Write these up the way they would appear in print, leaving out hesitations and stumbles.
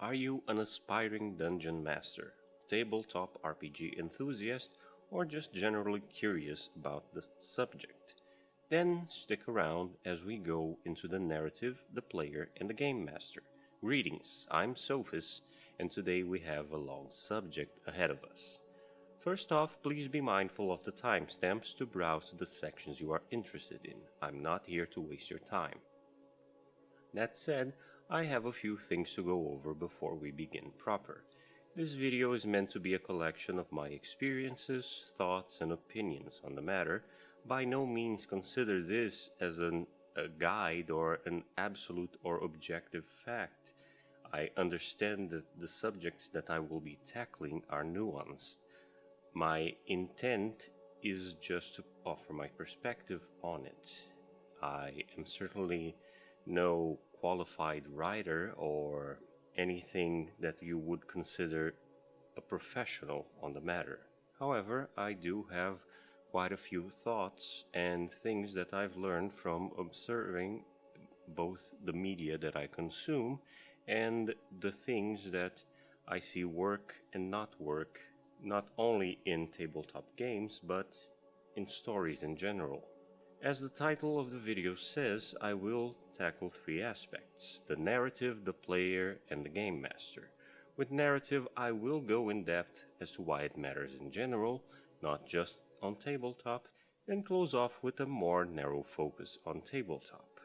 Are you an aspiring dungeon master, tabletop RPG enthusiast, or just generally curious about the subject? Then stick around as we go into the narrative, the player, and the game master. Greetings, I'm Sophis, and today we have a long subject ahead of us. First off, please be mindful of the timestamps to browse to the sections you are interested in. I'm not here to waste your time. That said, I have a few things to go over before we begin proper. This video is meant to be a collection of my experiences, thoughts, and opinions on the matter. By no means consider this as a guide or an absolute or objective fact. I understand that the subjects that I will be tackling are nuanced. My intent is just to offer my perspective on it. I am certainly no qualified writer or anything that you would consider a professional on the matter. However, I do have quite a few thoughts and things that I've learned from observing both the media that I consume and the things that I see work and not work, not only in tabletop games, but in stories in general. As the title of the video says, I will tackle three aspects: the narrative, the player, and the game master. With narrative, I will go in depth as to why it matters in general, not just on tabletop, and close off with a more narrow focus on tabletop.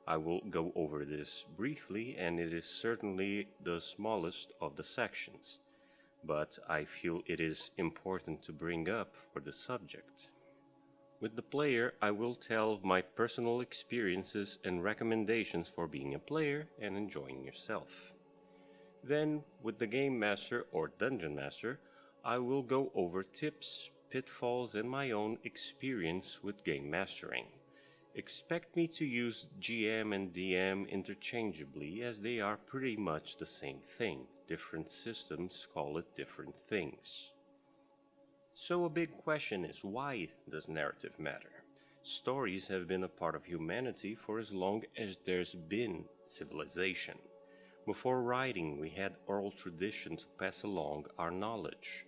I will go over this briefly, and it is certainly the smallest of the sections, but I feel it is important to bring up for the subject. With the player, I will tell of my personal experiences and recommendations for being a player and enjoying yourself. Then, with the game master or dungeon master, I will go over tips, pitfalls, and my own experience with game mastering. Expect me to use GM and DM interchangeably, as they are pretty much the same thing. Different systems call it different things. So a big question is, why does narrative matter? Stories have been a part of humanity for as long as there's been civilization. Before writing, we had oral tradition to pass along our knowledge.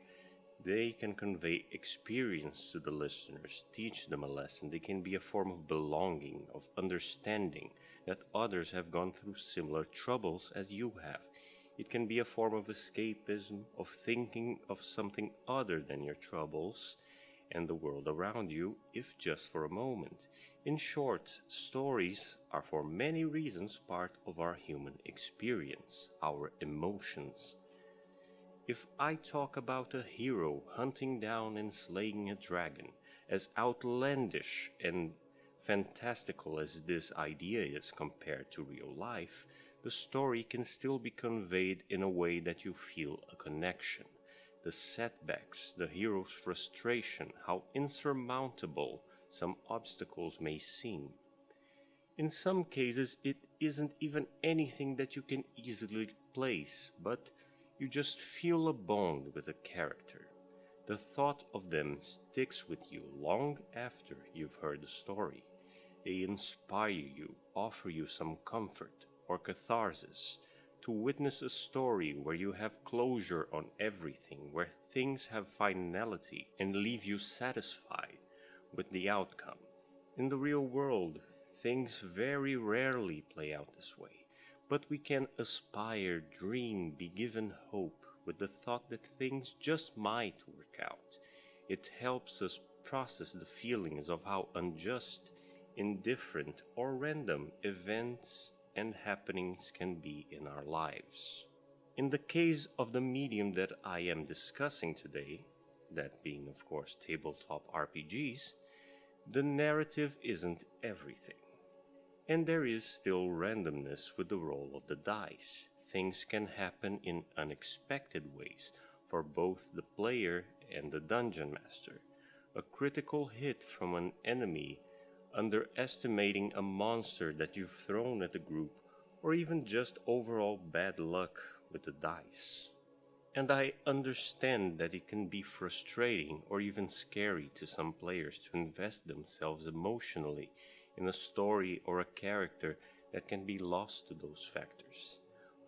They can convey experience to the listeners, teach them a lesson. They can be a form of belonging, of understanding that others have gone through similar troubles as you have. It can be a form of escapism, of thinking of something other than your troubles and the world around you, if just for a moment. In short, stories are for many reasons part of our human experience, our emotions. If I talk about a hero hunting down and slaying a dragon, as outlandish and fantastical as this idea is compared to real life, the story can still be conveyed in a way that you feel a connection. The setbacks, the hero's frustration, how insurmountable some obstacles may seem. In some cases, it isn't even anything that you can easily place, but you just feel a bond with a character. The thought of them sticks with you long after you've heard the story. They inspire you, offer you some comfort or catharsis, to witness a story where you have closure on everything, where things have finality and leave you satisfied with the outcome. In the real world, things very rarely play out this way, but we can aspire, dream, be given hope with the thought that things just might work out. It helps us process the feelings of how unjust, indifferent, or random events and happenings can be in our lives. In the case of the medium that I am discussing today, that being of course tabletop RPGs, the narrative isn't everything. And there is still randomness with the roll of the dice. Things can happen in unexpected ways for both the player and the dungeon master. A critical hit from an enemy, underestimating a monster that you've thrown at the group, or even just overall bad luck with the dice. And I understand that it can be frustrating or even scary to some players to invest themselves emotionally in a story or a character that can be lost to those factors.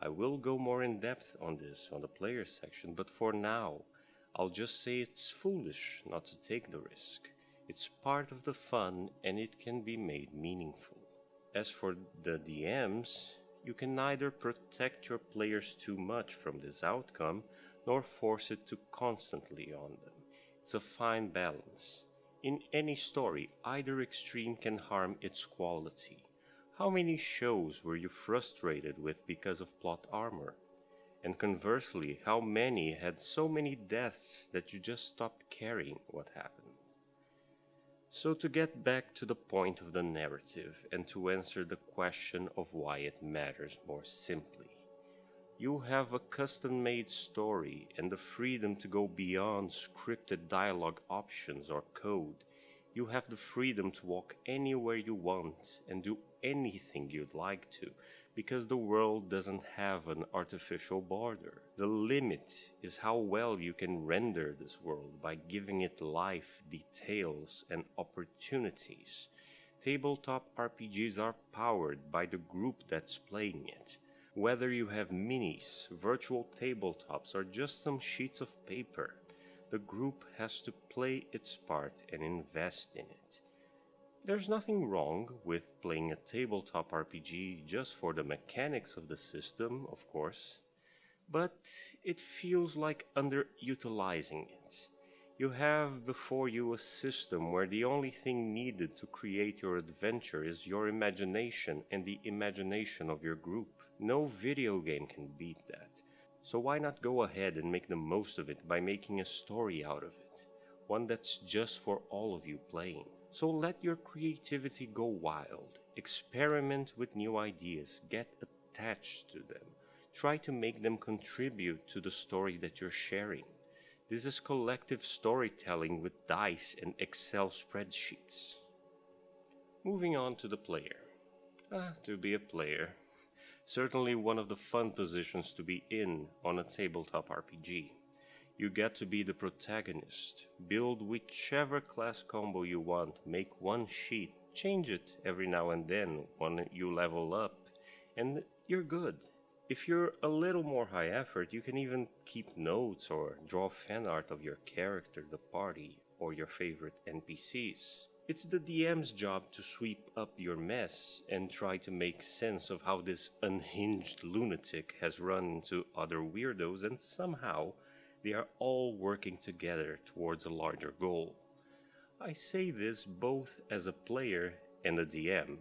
I will go more in depth on this on the player section, but for now, I'll just say it's foolish not to take the risk. It's part of the fun and it can be made meaningful. As for the DMs, you can neither protect your players too much from this outcome, nor force it to constantly on them. It's a fine balance. In any story, either extreme can harm its quality. How many shows were you frustrated with because of plot armor? And conversely, how many had so many deaths that you just stopped caring what happened? So to get back to the point of the narrative and to answer the question of why it matters more simply. You have a custom-made story and the freedom to go beyond scripted dialogue options or code. You have the freedom to walk anywhere you want and do anything you'd like to, because the world doesn't have an artificial border. The limit is how well you can render this world by giving it life, details, and opportunities. Tabletop RPGs are powered by the group that's playing it. Whether you have minis, virtual tabletops, or just some sheets of paper, the group has to play its part and invest in it. There's nothing wrong with playing a tabletop RPG just for the mechanics of the system, of course, but it feels like underutilizing it. You have before you a system where the only thing needed to create your adventure is your imagination and the imagination of your group. No video game can beat that. So why not go ahead and make the most of it by making a story out of it, one that's just for all of you playing. So let your creativity go wild, experiment with new ideas, get attached to them, try to make them contribute to the story that you're sharing. This is collective storytelling with dice and Excel spreadsheets. Moving on to the player. To be a player. Certainly one of the fun positions to be in on a tabletop RPG. You get to be the protagonist, build whichever class combo you want, make one sheet, change it every now and then when you level up, and you're good. If you're a little more high effort, you can even keep notes or draw fan art of your character, the party, or your favorite NPCs. It's the DM's job to sweep up your mess and try to make sense of how this unhinged lunatic has run into other weirdos, and somehow they are all working together towards a larger goal. I say this both as a player and a DM.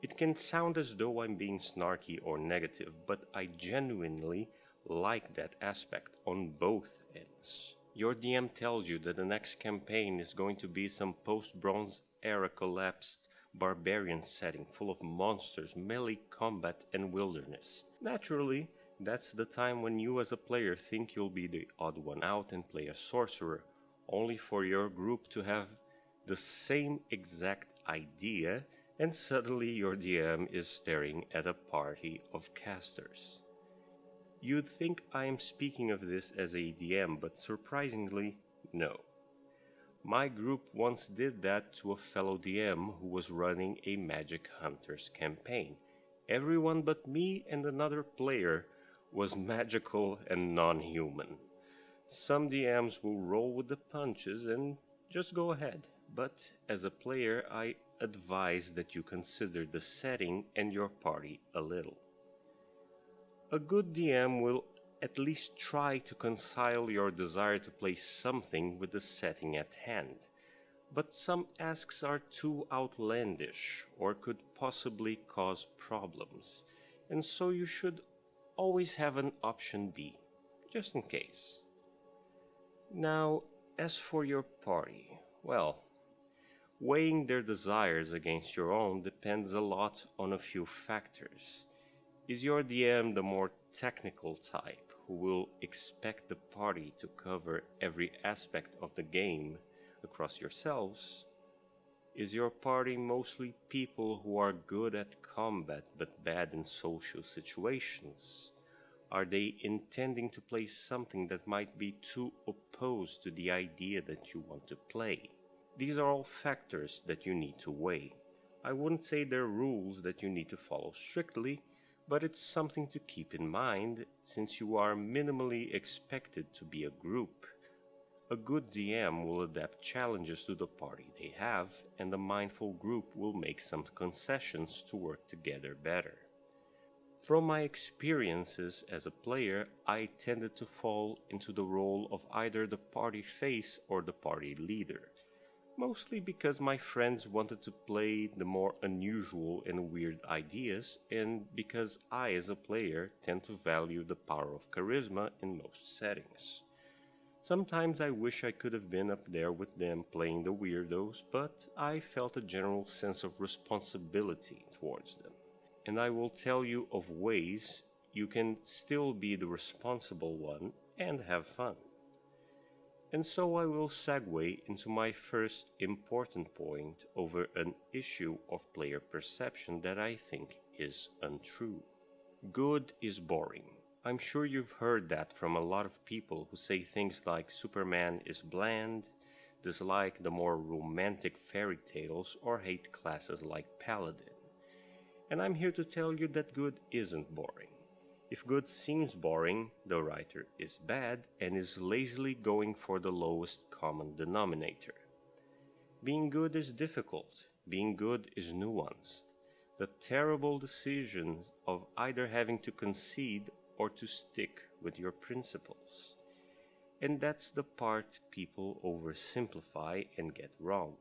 It can sound as though I'm being snarky or negative, but I genuinely like that aspect on both ends. Your DM tells you that the next campaign is going to be some post-Bronze era collapsed barbarian setting full of monsters, melee combat, and wilderness. Naturally, that's the time when you as a player think you'll be the odd one out and play a sorcerer, only for your group to have the same exact idea, and suddenly your DM is staring at a party of casters. You'd think I am speaking of this as a DM, but surprisingly, no. My group once did that to a fellow DM who was running a Magic Hunters campaign. Everyone but me and another player was magical and non-human. Some DMs will roll with the punches and just go ahead, but as a player I advise that you consider the setting and your party a little. A good DM will at least try to reconcile your desire to play something with the setting at hand, but some asks are too outlandish or could possibly cause problems, and so you should always have an option B, just in case. Now, as for your party, well, weighing their desires against your own depends a lot on a few factors. Is your DM the more technical type who will expect the party to cover every aspect of the game across yourselves? Is your party mostly people who are good at combat but bad in social situations? Are they intending to play something that might be too opposed to the idea that you want to play? These are all factors that you need to weigh. I wouldn't say they're rules that you need to follow strictly, But it's something to keep in mind since you are minimally expected to be a group. A good DM will adapt challenges to the party they have, and the mindful group will make some concessions to work together better. From my experiences as a player, I tended to fall into the role of either the party face or the party leader, mostly because my friends wanted to play the more unusual and weird ideas, and because I as a player tend to value the power of charisma in most settings. Sometimes I wish I could have been up there with them playing the weirdos, but I felt a general sense of responsibility towards them. And I will tell you of ways you can still be the responsible one and have fun. And so I will segue into my first important point over an issue of player perception that I think is untrue. Good is boring. I'm sure you've heard that from a lot of people who say things like Superman is bland, dislike the more romantic fairy tales, or hate classes like Paladin. And I'm here to tell you that good isn't boring. If good seems boring, the writer is bad and is lazily going for the lowest common denominator. Being good is difficult. Being good is nuanced. The terrible decision of either having to concede or to stick with your principles. And that's the part people oversimplify and get wrong.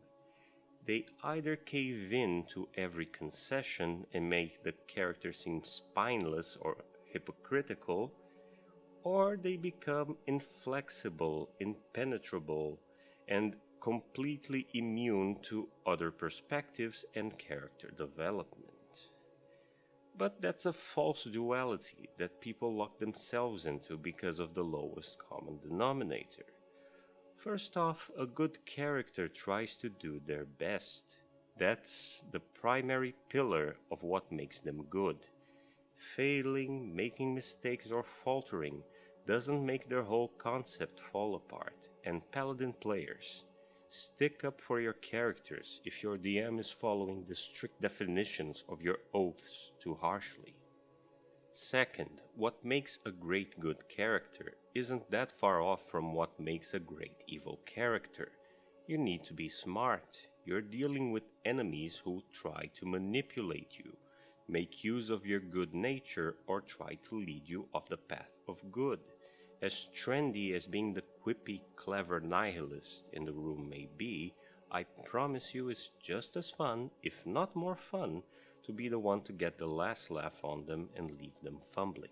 They either cave in to every concession and make the character seem spineless or hypocritical, or they become inflexible, impenetrable, and completely immune to other perspectives and character development. But that's a false duality that people lock themselves into because of the lowest common denominator. First off, a good character tries to do their best. That's the primary pillar of what makes them good. Failing, making mistakes, or faltering doesn't make their whole concept fall apart. And Paladin players, stick up for your characters if your DM is following the strict definitions of your oaths too harshly. Second, what makes a great good character isn't that far off from what makes a great evil character. You need to be smart. You're dealing with enemies who try to manipulate you, make use of your good nature, or try to lead you off the path of good. As trendy as being the quippy, clever nihilist in the room may be, I promise you it's just as fun, if not more fun, to be the one to get the last laugh on them and leave them fumbling.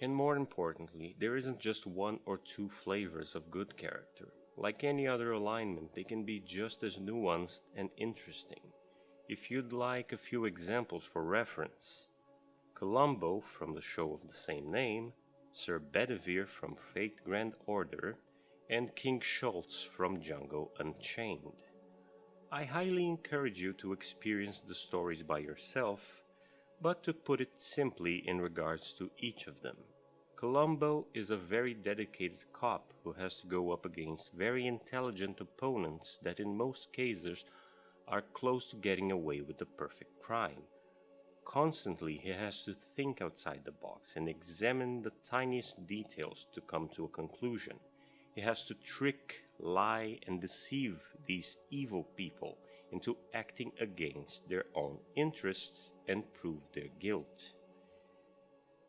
And more importantly, there isn't just one or two flavors of good character. Like any other alignment, they can be just as nuanced and interesting. If you'd like a few examples for reference, Columbo from the show of the same name, Sir Bedivere from Fate Grand Order, and King Schultz from Django Unchained. I highly encourage you to experience the stories by yourself, but to put it simply in regards to each of them. Columbo is a very dedicated cop who has to go up against very intelligent opponents that in most cases are close to getting away with the perfect crime. Constantly he has to think outside the box and examine the tiniest details to come to a conclusion. He has to trick, lie, and deceive these evil people into acting against their own interests and prove their guilt.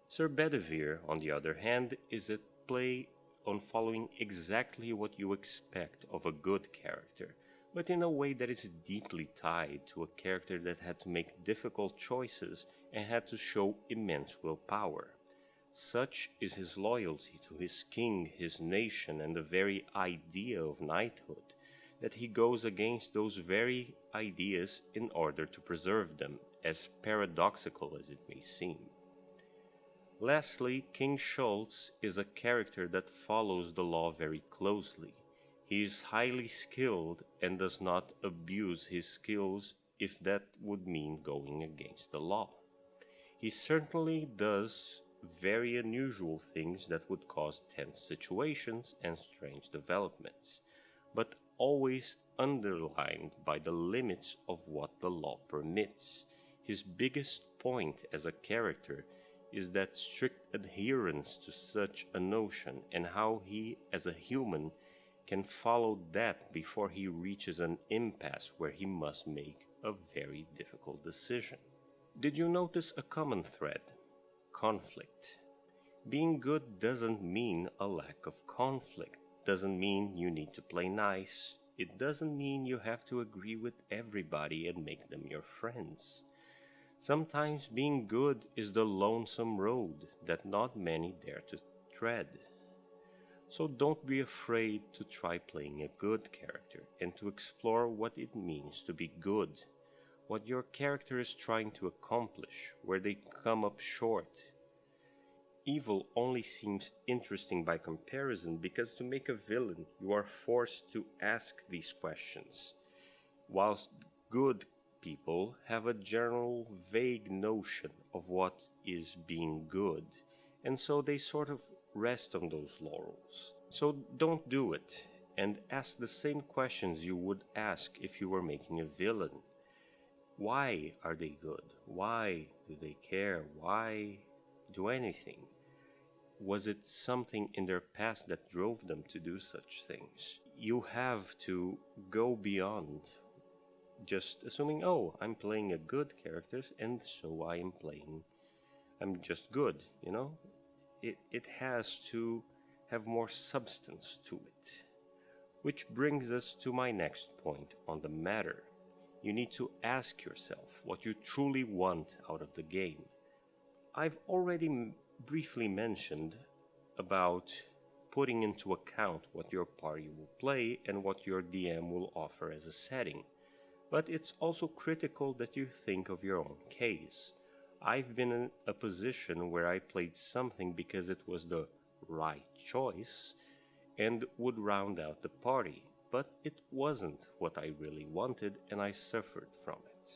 Sir Bedivere, on the other hand, is at play on following exactly what you expect of a good character, but in a way that is deeply tied to a character that had to make difficult choices and had to show immense willpower. Such is his loyalty to his king, his nation, and the very idea of knighthood, that he goes against those very ideas in order to preserve them, as paradoxical as it may seem. Lastly, King Schultz is a character that follows the law very closely. He is highly skilled and does not abuse his skills if that would mean going against the law. He certainly does very unusual things that would cause tense situations and strange developments, but always underlined by the limits of what the law permits. His biggest point as a character is that strict adherence to such a notion, and how he, as a human, can follow that before he reaches an impasse where he must make a very difficult decision. Did you notice a common thread? Conflict. Being good doesn't mean a lack of conflict. Doesn't mean you need to play nice. It doesn't mean you have to agree with everybody and make them your friends. Sometimes being good is the lonesome road that not many dare to tread. So don't be afraid to try playing a good character and to explore what it means to be good, what your character is trying to accomplish, where they come up short. Evil only seems interesting by comparison because to make a villain you are forced to ask these questions, whilst good people have a general vague notion of what is being good, and so they sort of rest on those laurels. So don't do it, and ask the same questions you would ask if you were making a villain. Why are they good? Why do they care? Why do anything? Was it something in their past that drove them to do such things? You have to go beyond just assuming, oh, I'm playing a good character and so I'm just good, you know? It has to have more substance to it. Which brings us to my next point on the matter. You need to ask yourself what you truly want out of the game. I've already briefly mentioned about putting into account what your party will play and what your DM will offer as a setting. But it's also critical that you think of your own case. I've been in a position where I played something because it was the right choice and would round out the party, but it wasn't what I really wanted and I suffered from it.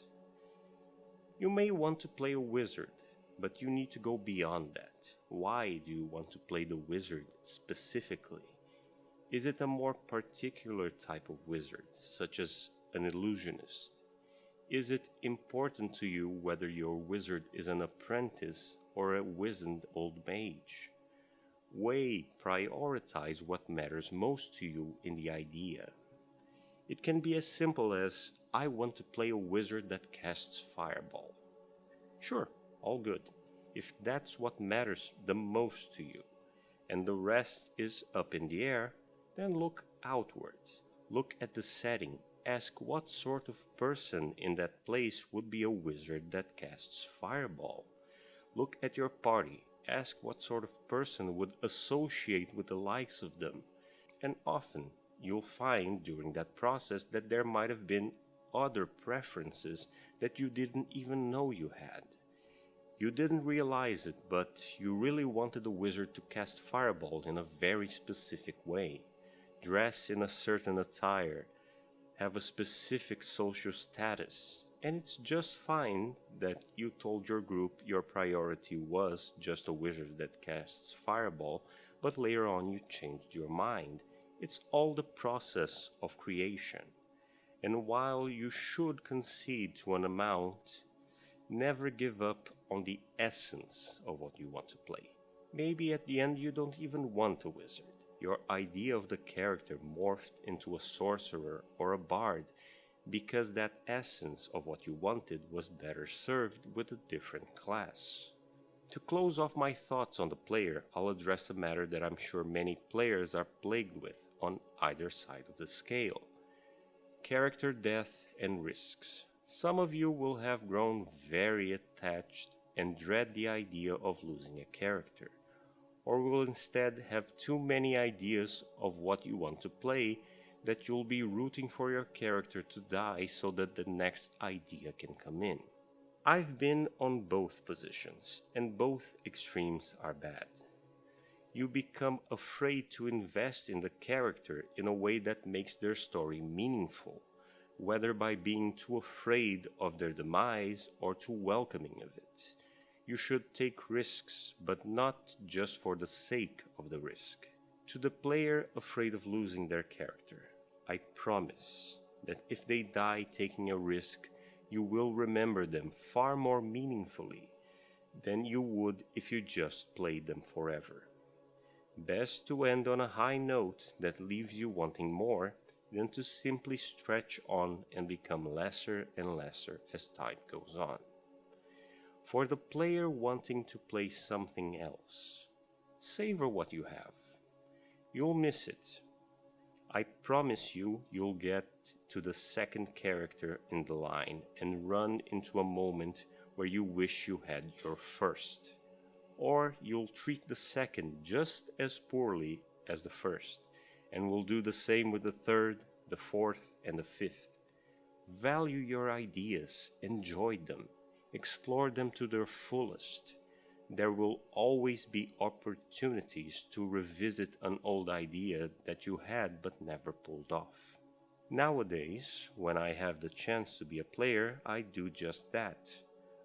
You may want to play a wizard, but you need to go beyond that. Why do you want to play the wizard specifically? Is it a more particular type of wizard, such as an illusionist? Is it important to you whether your wizard is an apprentice or a wizened old mage? Prioritize what matters most to you in the idea. It can be as simple as, I want to play a wizard that casts fireball. Sure, all good, if that's what matters the most to you, and the rest is up in the air, then look outwards, look at the setting, ask what sort of person in that place would be a wizard that casts fireball. Look at your party, ask what sort of person would associate with the likes of them, and often you'll find during that process that there might have been other preferences that you didn't even know you had. You didn't realize it, but you really wanted a wizard to cast fireball in a very specific way, dress in a certain attire, have a specific social status, and it's just fine that you told your group your priority was just a wizard that casts fireball, but later on you changed your mind. It's all the process of creation. And while you should concede to an amount, never give up on the essence of what you want to play. Maybe at the end you don't even want a wizard. Your idea of the character morphed into a sorcerer or a bard because that essence of what you wanted was better served with a different class. To close off my thoughts on the player, I'll address a matter that I'm sure many players are plagued with on either side of the scale. Character death and risks. Some of you will have grown very attached and dread the idea of losing a character, or will instead have too many ideas of what you want to play that you'll be rooting for your character to die so that the next idea can come in. I've been on both positions, and both extremes are bad. You become afraid to invest in the character in a way that makes their story meaningful, whether by being too afraid of their demise or too welcoming of it. You should take risks, but not just for the sake of the risk. To the player afraid of losing their character, I promise that if they die taking a risk, you will remember them far more meaningfully than you would if you just played them forever. Best to end on a high note that leaves you wanting more than to simply stretch on and become lesser and lesser as time goes on. For the player wanting to play something else, savor what you have. You'll miss it. I promise you, you'll get to the second character in the line and run into a moment where you wish you had your first. Or you'll treat the second just as poorly as the first, and will do the same with the third, the fourth, and the fifth. Value your ideas, enjoy them, explore them to their fullest. There will always be opportunities to revisit an old idea that you had but never pulled off. Nowadays, when I have the chance to be a player, I do just that.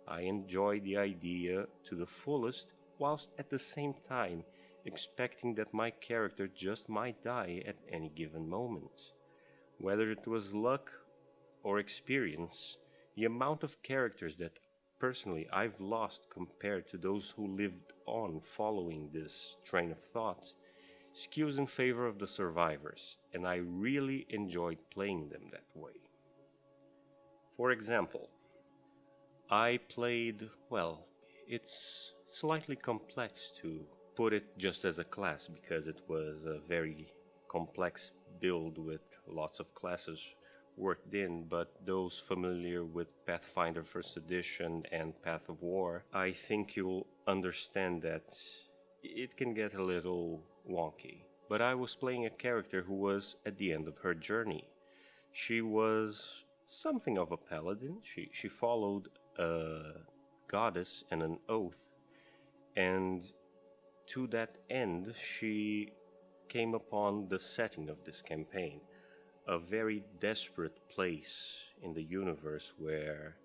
I enjoy the idea to the fullest, whilst at the same time expecting that my character just might die at any given moment. Whether it was luck or experience, the amount of characters that personally I've lost compared to those who lived on following this train of thought skews in favor of the survivors, and I really enjoyed playing them that way. For example, I played, well, it's slightly complex to put it just as a class because it was a very complex build with lots of classes worked in, but those familiar with Pathfinder 1st Edition and Path of War, I think you'll understand that it can get a little wonky. But I was playing a character who was at the end of her journey. She was something of a paladin. She followed a goddess and an oath, and to that end she came upon the setting of this campaign, a very desperate place in the universe where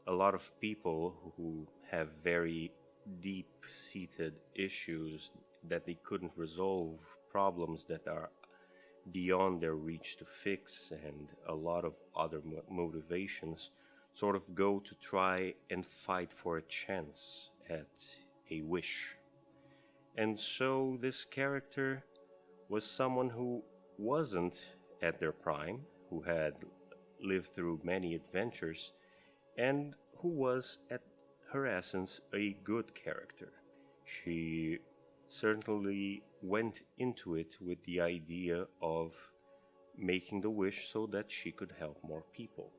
a lot of people who have very deep-seated issues that they couldn't resolve, problems that are beyond their reach to fix, and a lot of other motivations sort of go to try and fight for a chance at a wish. And so this character was someone who wasn't at their prime, who had lived through many adventures, and who was at her essence a good character. She certainly went into it with the idea of making the wish so that she could help more people.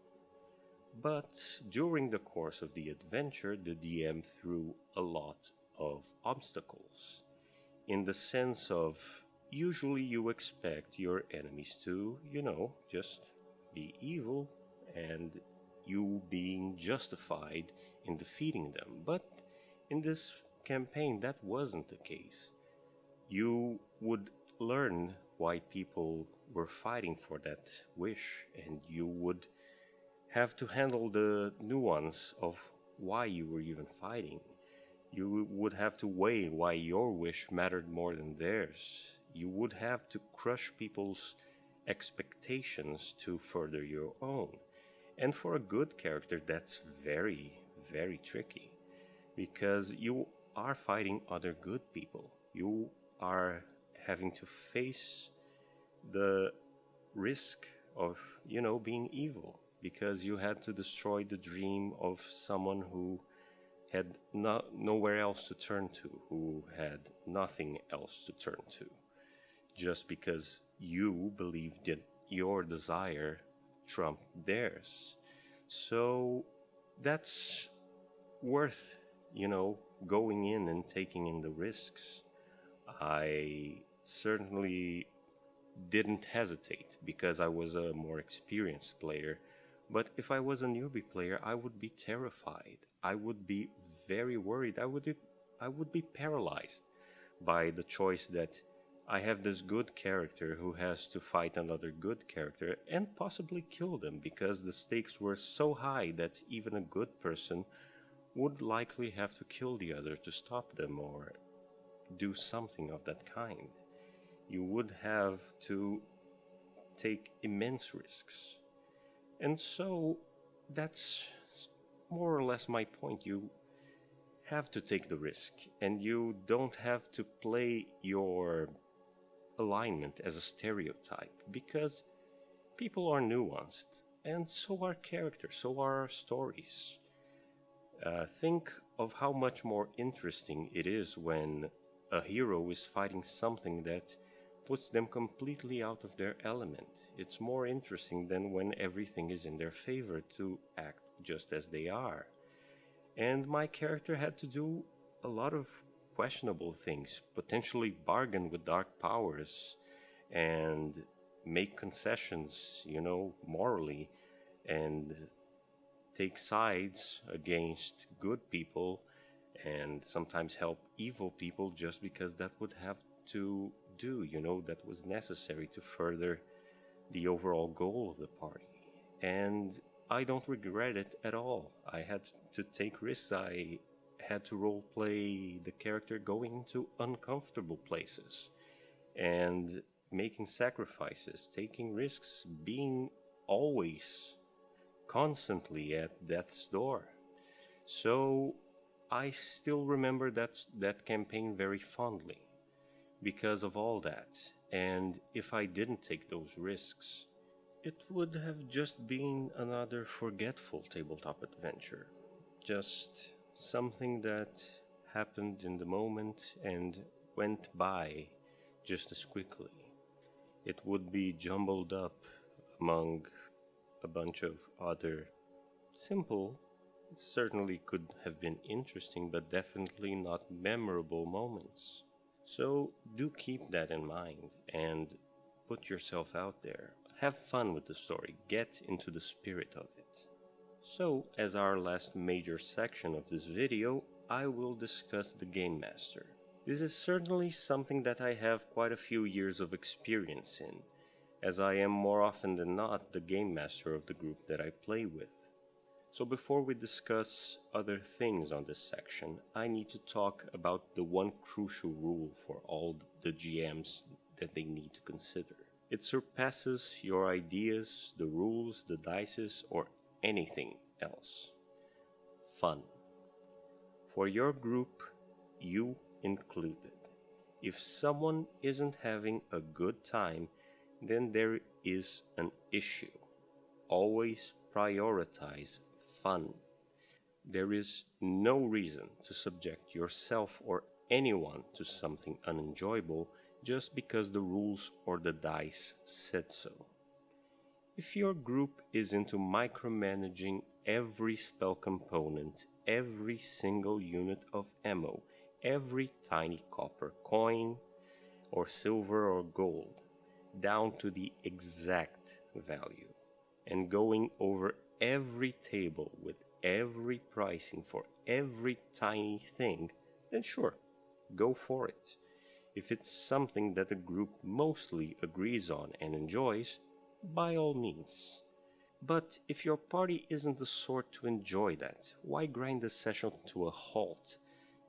But during the course of the adventure, the DM threw a lot of obstacles, in the sense of usually you expect your enemies to, just be evil and you being justified in defeating them. But in this campaign, that wasn't the case. You would learn why people were fighting for that wish, and you would have to handle the nuance of why you were even fighting. You would have to weigh why your wish mattered more than theirs. You would have to crush people's expectations to further your own. And for a good character, that's very, very tricky, because you are fighting other good people. You are having to face the risk of, being evil, because you had to destroy the dream of someone who had nowhere else to turn to, who had nothing else to turn to, just because you believed that your desire trumped theirs. So that's worth, going in and taking in the risks. I certainly didn't hesitate because I was a more experienced player. But if I was a newbie player, I would be terrified. I would be very worried. I would be paralyzed by the choice that I have this good character who has to fight another good character and possibly kill them, because the stakes were so high that even a good person would likely have to kill the other to stop them or do something of that kind. You would have to take immense risks. And so that's more or less my point. You have to take the risk, and you don't have to play your alignment as a stereotype, because people are nuanced, and so are characters, so are our stories. Think of how much more interesting it is when a hero is fighting something that puts them completely out of their element. It's more interesting than when everything is in their favor to act just as they are. And my character had to do a lot of questionable things, potentially bargain with dark powers and make concessions, morally, and take sides against good people and sometimes help evil people just because that would have to do, that was necessary to further the overall goal of the party. And I don't regret it at all. I had to take risks. I had to role play the character going into uncomfortable places and making sacrifices, taking risks, being always constantly at death's door. So I still remember that campaign very fondly because of all that. And if I didn't take those risks, it would have just been another forgetful tabletop adventure. Just something that happened in the moment and went by just as quickly. It would be jumbled up among a bunch of other simple, certainly could have been interesting, but definitely not memorable moments. So do keep that in mind and put yourself out there. Have fun with the story, get into the spirit of it. So, as our last major section of this video, I will discuss the Game Master. This is certainly something that I have quite a few years of experience in, as I am more often than not the Game Master of the group that I play with. So before we discuss other things on this section, I need to talk about the one crucial rule for all the GMs that they need to consider. It surpasses your ideas, the rules, the dices, or anything else. Fun. For your group, you included. If someone isn't having a good time, then there is an issue. Always prioritize fun. There is no reason to subject yourself or anyone to something unenjoyable just because the rules or the dice said so. If your group is into micromanaging every spell component, every single unit of ammo, every tiny copper coin, or silver or gold, down to the exact value, and going over every table with every pricing for every tiny thing, then sure, go for it. If it's something that the group mostly agrees on and enjoys, by all means. But if your party isn't the sort to enjoy that, why grind the session to a halt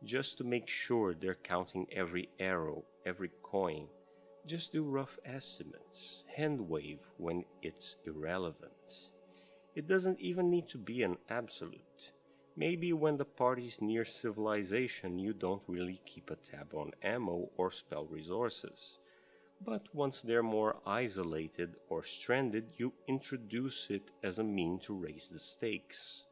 just to make sure they're counting every arrow, every coin? Just do rough estimates, hand wave when it's irrelevant. It doesn't even need to be an absolute. Maybe when the party's near civilization you don't really keep a tab on ammo or spell resources. But once they're more isolated or stranded, you introduce it as a mean to raise the stakes.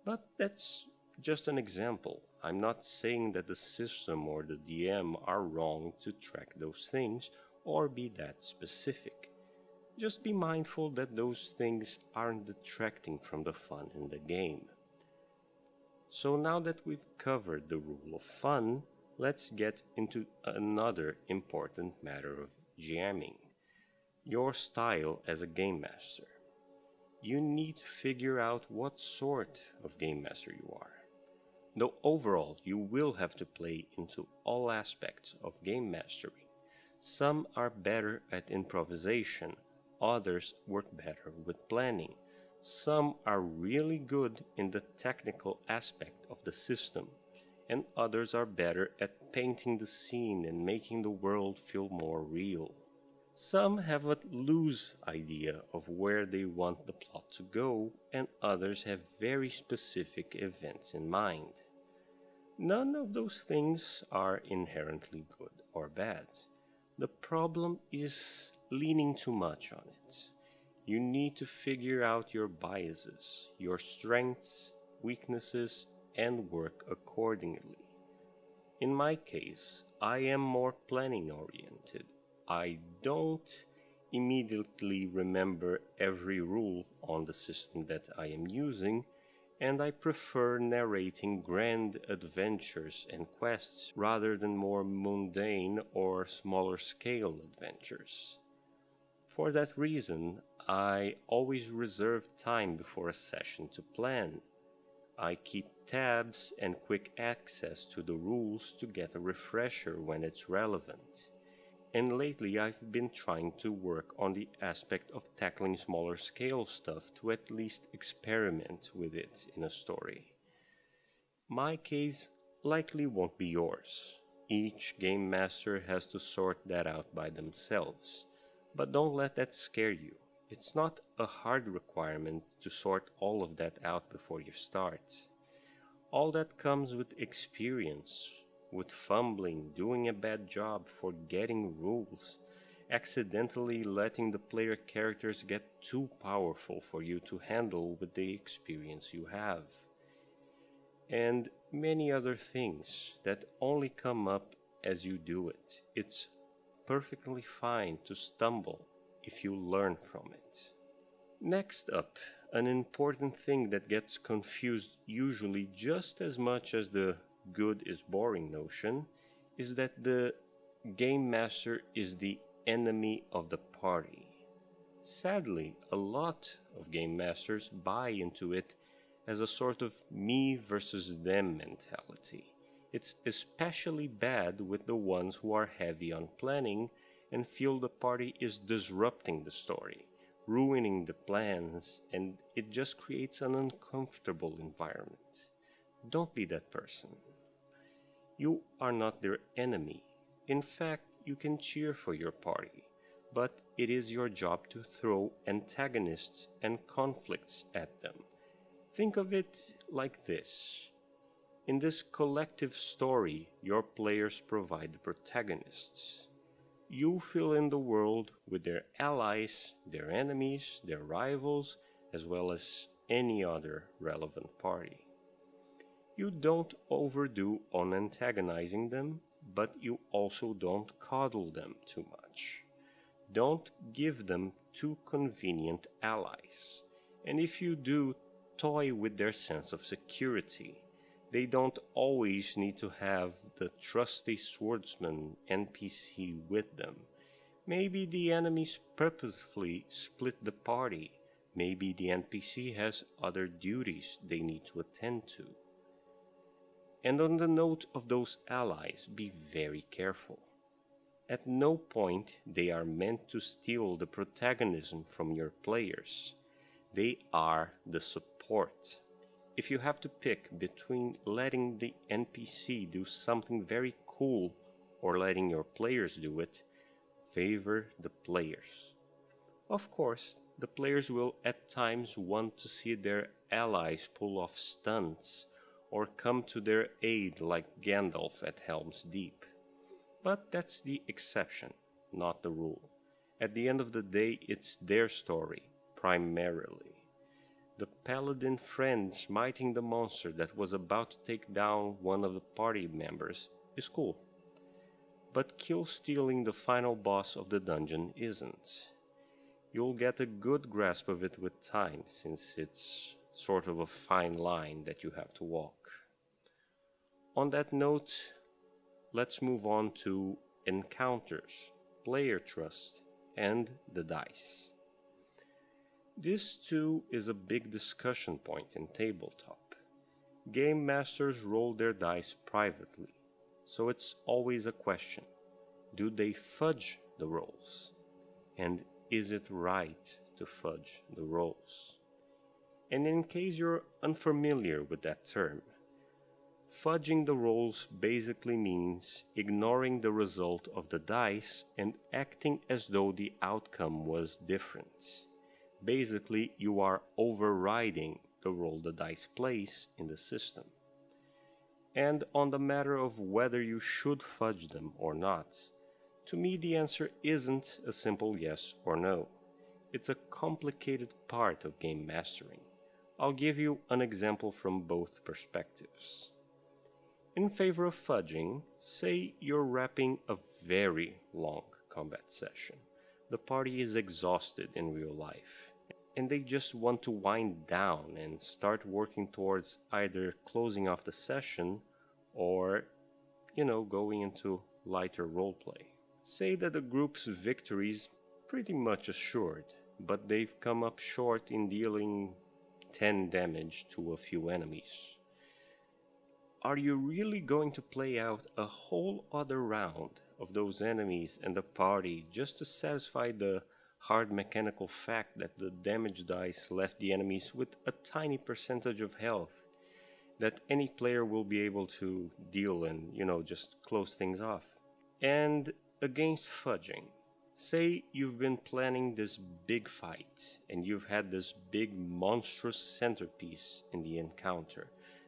But that's just an example. I'm not saying that the system or the DM are wrong to track those things or be that specific. Just be mindful that those things aren't detracting from the fun in the game. So now that we've covered the rule of fun, let's get into another important matter of GMing. Your style as a game master. You need to figure out what sort of game master you are. Though overall you will have to play into all aspects of game mastery. Some are better at improvisation, others work better with planning. Some are really good in the technical aspect of the system, and others are better at painting the scene and making the world feel more real. Some have a loose idea of where they want the plot to go, and others have very specific events in mind. None of those things are inherently good or bad. The problem is leaning too much on it. You need to figure out your biases, your strengths, weaknesses, and work accordingly. In my case, I am more planning oriented. I don't immediately remember every rule on the system that I am using, and I prefer narrating grand adventures and quests rather than more mundane or smaller scale adventures. For that reason, I always reserve time before a session to plan. I keep tabs and quick access to the rules to get a refresher when it's relevant. And lately I've been trying to work on the aspect of tackling smaller scale stuff to at least experiment with it in a story. My case likely won't be yours. Each game master has to sort that out by themselves. But don't let that scare you. It's not a hard requirement to sort all of that out before you start. All that comes with experience, with fumbling, doing a bad job, forgetting rules, accidentally letting the player characters get too powerful for you to handle with the experience you have, and many other things that only come up as you do it. It's perfectly fine to stumble if you learn from it. Next up, an important thing that gets confused usually just as much as the good is boring notion is that the game master is the enemy of the party. Sadly, a lot of game masters buy into it as a sort of me versus them mentality. It's especially bad with the ones who are heavy on planning and feel the party is disrupting the story, ruining the plans, and it just creates an uncomfortable environment. Don't be that person. You are not their enemy. In fact, you can cheer for your party, but it is your job to throw antagonists and conflicts at them. Think of it like this. In this collective story, your players provide the protagonists. You fill in the world with their allies, their enemies, their rivals, as well as any other relevant party. You don't overdo on antagonizing them, but you also don't coddle them too much. Don't give them too convenient allies. And if you do, toy with their sense of security. They don't always need to have the trusty swordsman NPC with them. Maybe the enemies purposefully split the party. Maybe the NPC has other duties they need to attend to. And on the note of those allies, be very careful. At no point they are meant to steal the protagonism from your players. They are the support. If you have to pick between letting the NPC do something very cool or letting your players do it, favor the players. Of course, the players will at times want to see their allies pull off stunts or come to their aid like Gandalf at Helm's Deep. But that's the exception, not the rule. At the end of the day, it's their story, primarily. The paladin friend smiting the monster that was about to take down one of the party members is cool. But kill-stealing the final boss of the dungeon isn't. You'll get a good grasp of it with time, since it's sort of a fine line that you have to walk. On that note, let's move on to encounters, player trust, and the dice. This too is a big discussion point in tabletop. Game masters roll their dice privately, so it's always a question. Do they fudge the rolls? And is it right to fudge the rolls? And in case you're unfamiliar with that term, Fudging the rolls basically means ignoring the result of the dice and acting as though the outcome was different. Basically, you are overriding the role the dice plays in the system. And on the matter of whether you should fudge them or not, to me the answer isn't a simple yes or no. It's a complicated part of game mastering. I'll give you an example from both perspectives. In favor of fudging, say you're wrapping a very long combat session. The party is exhausted in real life, and they just want to wind down and start working towards either closing off the session or, going into lighter roleplay. Say that the group's victory is pretty much assured, but they've come up short in dealing 10 damage to a few enemies. Are you really going to play out a whole other round of those enemies and the party just to satisfy the hard mechanical fact that the damage dice left the enemies with a tiny percentage of health that any player will be able to deal and, just close things off? And against fudging, say you've been planning this big fight and you've had this big monstrous centerpiece in the encounter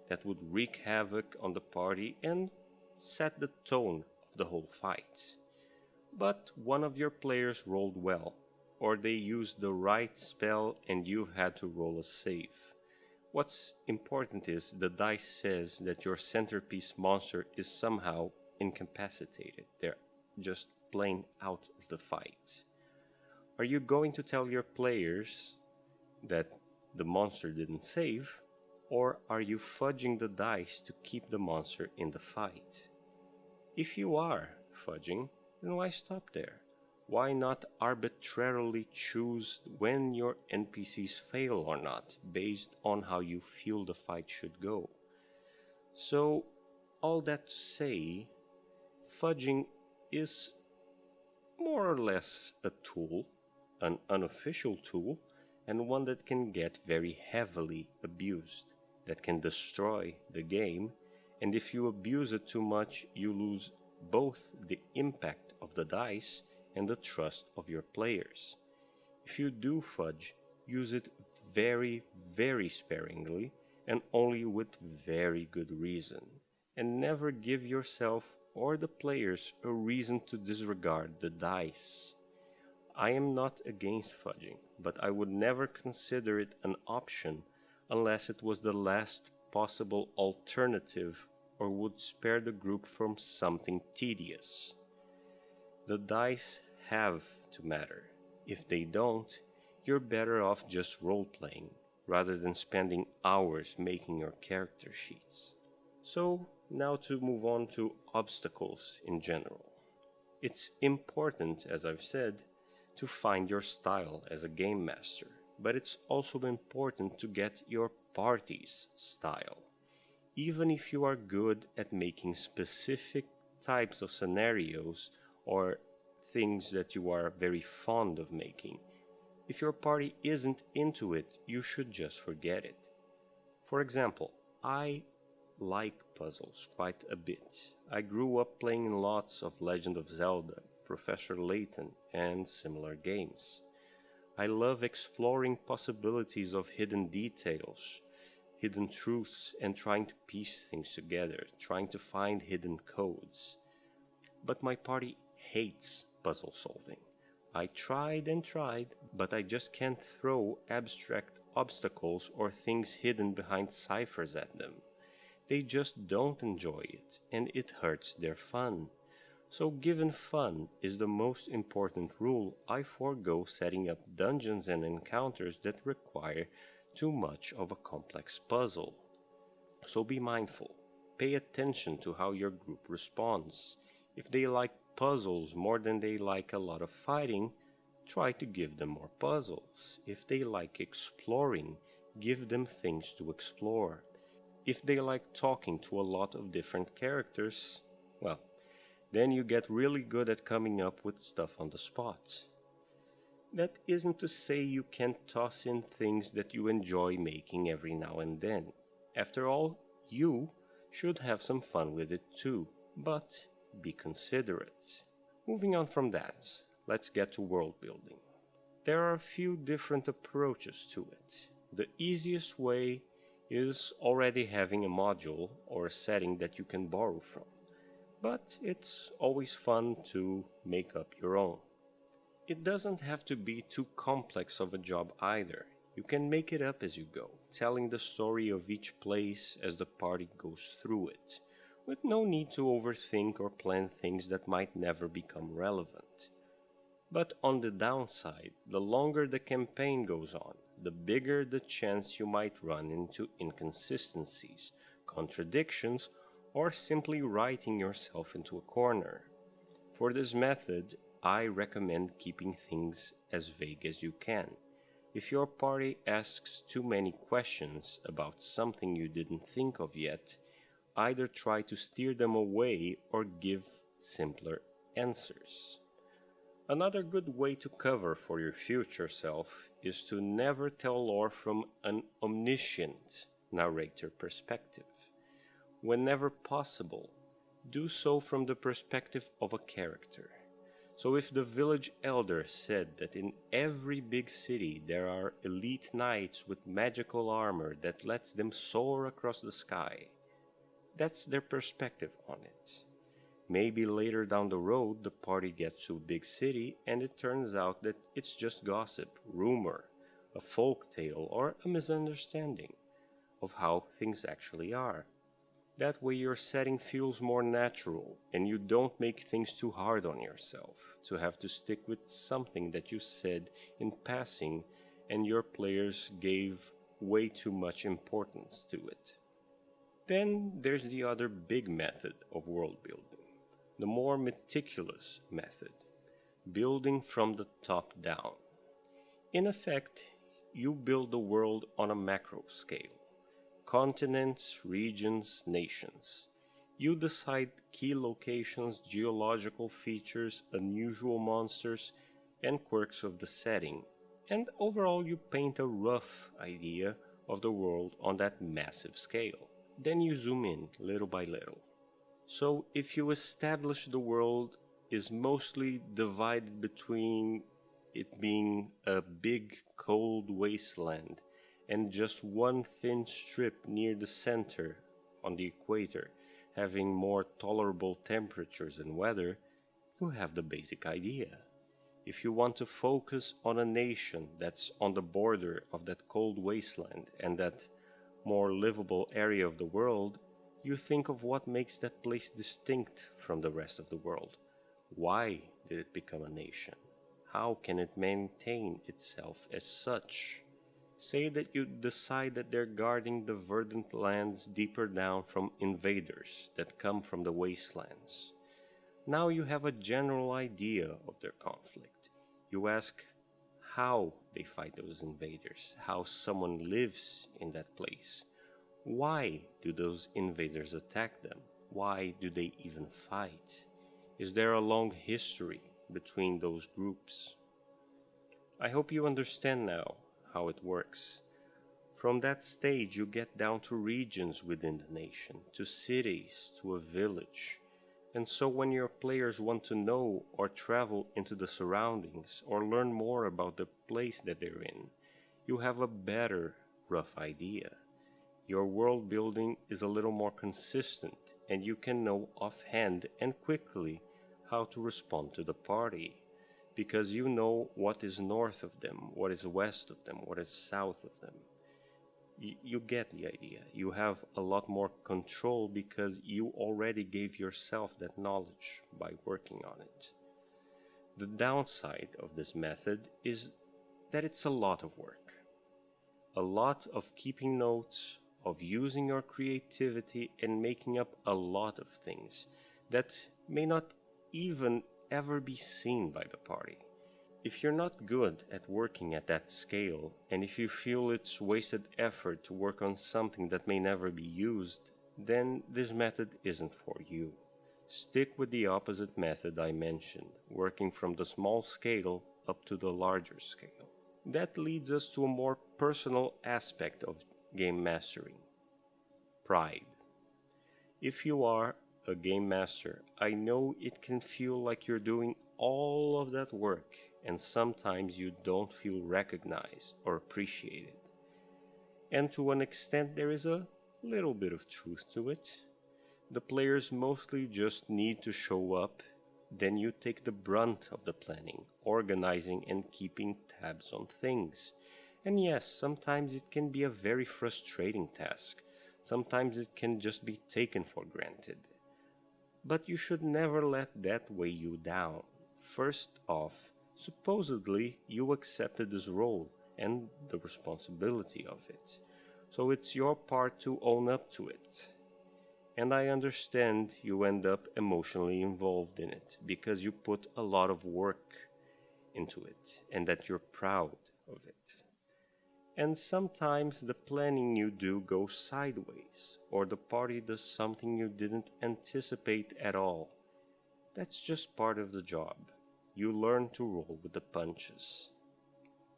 that would wreak havoc on the party and set the tone of the whole fight. But one of your players rolled well, or they used the right spell and you've had to roll a save. What's important is the dice says that your centerpiece monster is somehow incapacitated. They're just plain out of the fight. Are you going to tell your players that the monster didn't save, or are you fudging the dice to keep the monster in the fight? If you are fudging, then why stop there? Why not arbitrarily choose when your NPCs fail or not, based on how you feel the fight should go? So, all that to say, fudging is more or less a tool, an unofficial tool, and one that can get very heavily abused, that can destroy the game, and if you abuse it too much, you lose both the impact of the dice and the trust of your players. If you do fudge, use it very, very sparingly and only with very good reason, and never give yourself or the players a reason to disregard the dice. I am not against fudging, but I would never consider it an option unless it was the last possible alternative or would spare the group from something tedious. The dice have to matter. If they don't, you're better off just role-playing rather than spending hours making your character sheets. So, now to move on to obstacles in general. It's important, as I've said, to find your style as a game master, but it's also important to get your party's style. Even if you are good at making specific types of scenarios or things that you are very fond of making, if your party isn't into it, you should just forget it. For example, I like puzzles quite a bit. I grew up playing lots of Legend of Zelda, Professor Layton, and similar games. I love exploring possibilities of hidden details, hidden truths, and trying to piece things together, trying to find hidden codes. But my party hates puzzle solving. I tried and tried, but I just can't throw abstract obstacles or things hidden behind ciphers at them. They just don't enjoy it, and it hurts their fun. So given fun is the most important rule, I forego setting up dungeons and encounters that require too much of a complex puzzle. So be mindful. Pay attention to how your group responds. If they like puzzles more than they like a lot of fighting, try to give them more puzzles. If they like exploring, give them things to explore. If they like talking to a lot of different characters, well, then you get really good at coming up with stuff on the spot. That isn't to say you can't toss in things that you enjoy making every now and then. After all, you, should have some fun with it too, but be considerate. Moving on from that, let's get to world building. There are a few different approaches to it. The easiest way is already having a module or a setting that you can borrow from, but it's always fun to make up your own. It doesn't have to be too complex of a job either. You can make it up as you go, telling the story of each place as the party goes through it, with no need to overthink or plan things that might never become relevant. But on the downside, the longer the campaign goes on, the bigger the chance you might run into inconsistencies, contradictions, or simply writing yourself into a corner. For this method, I recommend keeping things as vague as you can. If your party asks too many questions about something you didn't think of yet, either try to steer them away or give simpler answers. Another good way to cover for your future self is to never tell lore from an omniscient narrator perspective. Whenever possible, do so from the perspective of a character. So if the village elder said that in every big city there are elite knights with magical armor that lets them soar across the sky, that's their perspective on it. Maybe later down the road the party gets to a big city and it turns out that it's just gossip, rumor, a folk tale, or a misunderstanding of how things actually are. That way your setting feels more natural and you don't make things too hard on yourself to have to stick with something that you said in passing and your players gave way too much importance to it. Then there's the other big method of world building, the more meticulous method, building from the top down. In effect, you build the world on a macro scale. Continents, regions, nations. You decide key locations, geological features, unusual monsters, and quirks of the setting, and overall you paint a rough idea of the world on that massive scale. Then you zoom in little by little. So if you establish the world is mostly divided between it being a big cold wasteland and just one thin strip near the center on the equator having more tolerable temperatures and weather, you have the basic idea. If you want to focus on a nation that's on the border of that cold wasteland and that more livable area of the world, you think of what makes that place distinct from the rest of the world. Why did it become a nation? How can it maintain itself as such? Say that you decide that they're guarding the verdant lands deeper down from invaders that come from the wastelands. Now you have a general idea of their conflict. You ask how they fight those invaders, how someone lives in that place. Why do those invaders attack them? Why do they even fight? Is there a long history between those groups? I hope you understand now how it works. From that stage you get down to regions within the nation, to cities, to a village. And so when your players want to know or travel into the surroundings or learn more about the place that they're in, you have a better rough idea. Your world building is a little more consistent and you can know offhand and quickly how to respond to the party, because you know what is north of them, what is west of them, what is south of them. You get the idea. You have a lot more control because you already gave yourself that knowledge by working on it. The downside of this method is that it's a lot of work. A lot of keeping notes, of using your creativity and making up a lot of things that may not even ever be seen by the party. If you're not good at working at that scale, and if you feel it's wasted effort to work on something that may never be used, then this method isn't for you. Stick with the opposite method I mentioned, working from the small scale up to the larger scale. That leads us to a more personal aspect of game mastering: pride. If you are a game master, I know it can feel like you're doing all of that work, and sometimes you don't feel recognized or appreciated. And to an extent, there is a little bit of truth to it. The players mostly just need to show up, then you take the brunt of the planning, organizing and keeping tabs on things. And yes, sometimes it can be a very frustrating task. Sometimes it can just be taken for granted. But you should never let that weigh you down. First off, supposedly you accepted this role and the responsibility of it. So it's your part to own up to it. And I understand you end up emotionally involved in it because you put a lot of work into it and that you're proud of it. And sometimes the planning you do goes sideways, or the party does something you didn't anticipate at all. That's just part of the job. You learn to roll with the punches.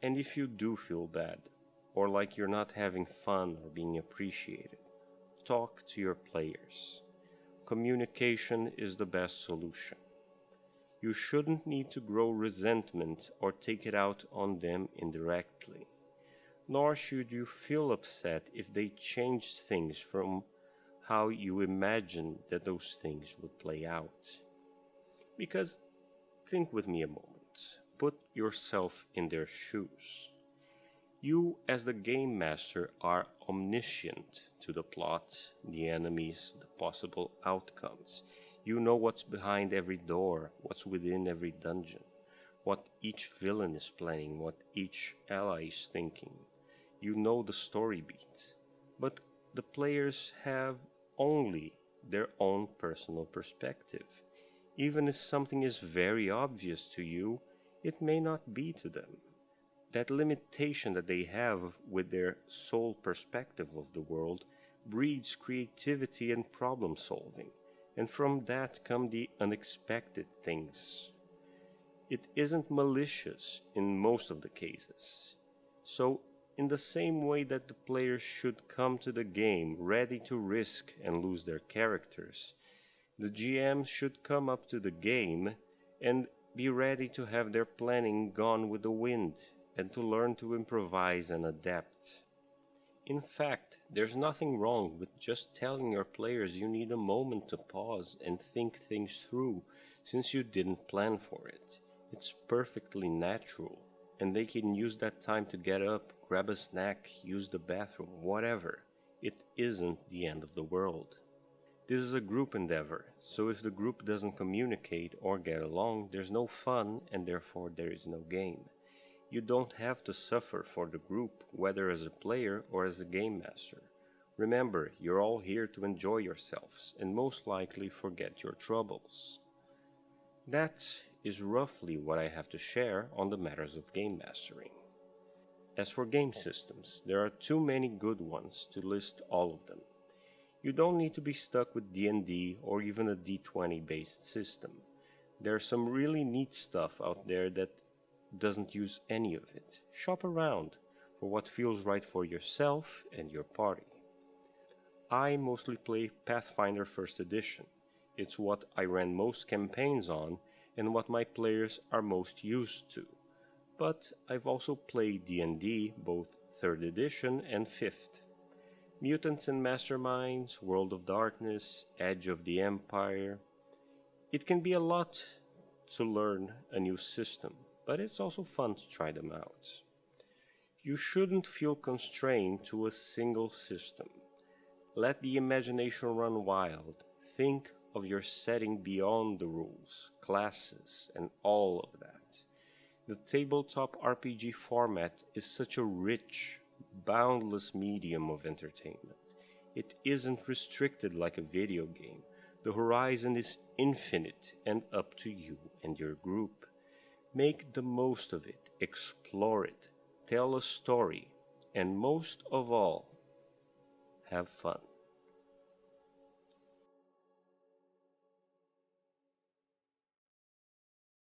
And if you do feel bad, or like you're not having fun or being appreciated, talk to your players. Communication is the best solution. You shouldn't need to grow resentment or take it out on them indirectly. Nor should you feel upset if they changed things from how you imagined that those things would play out. Because, think with me a moment. Put yourself in their shoes. You, as the game master, are omniscient to the plot, the enemies, the possible outcomes. You know what's behind every door, what's within every dungeon, what each villain is planning, what each ally is thinking. You know the story beat, but the players have only their own personal perspective. Even if something is very obvious to you, it may not be to them. That limitation that they have with their sole perspective of the world breeds creativity and problem solving, and from that come the unexpected things. It isn't malicious in most of the cases. So, in the same way that the players should come to the game ready to risk and lose their characters, the GMs should come up to the game and be ready to have their planning gone with the wind and to learn to improvise and adapt. In fact, there's nothing wrong with just telling your players you need a moment to pause and think things through since you didn't plan for it. It's perfectly natural, and they can use that time to get up, grab a snack, use the bathroom, whatever. It isn't the end of the world. This is a group endeavor, so if the group doesn't communicate or get along, there's no fun and therefore there is no game. You don't have to suffer for the group, whether as a player or as a game master. Remember, you're all here to enjoy yourselves and most likely forget your troubles. That is roughly what I have to share on the matters of game mastering. As for game systems, there are too many good ones to list all of them. You don't need to be stuck with D&D or even a D20 based system. There's some really neat stuff out there that doesn't use any of it. Shop around for what feels right for yourself and your party. I mostly play Pathfinder 1st Edition. It's what I ran most campaigns on and what my players are most used to. But I've also played D&D, both 3rd Edition and 5th. Mutants and Masterminds, World of Darkness, Edge of the Empire. It can be a lot to learn a new system, but it's also fun to try them out. You shouldn't feel constrained to a single system. Let the imagination run wild. Think of your setting beyond the rules, classes, and all of that. The tabletop RPG format is such a rich, boundless medium of entertainment. It isn't restricted like a video game. The horizon is infinite and up to you and your group. Make the most of it, explore it, tell a story, and most of all, have fun.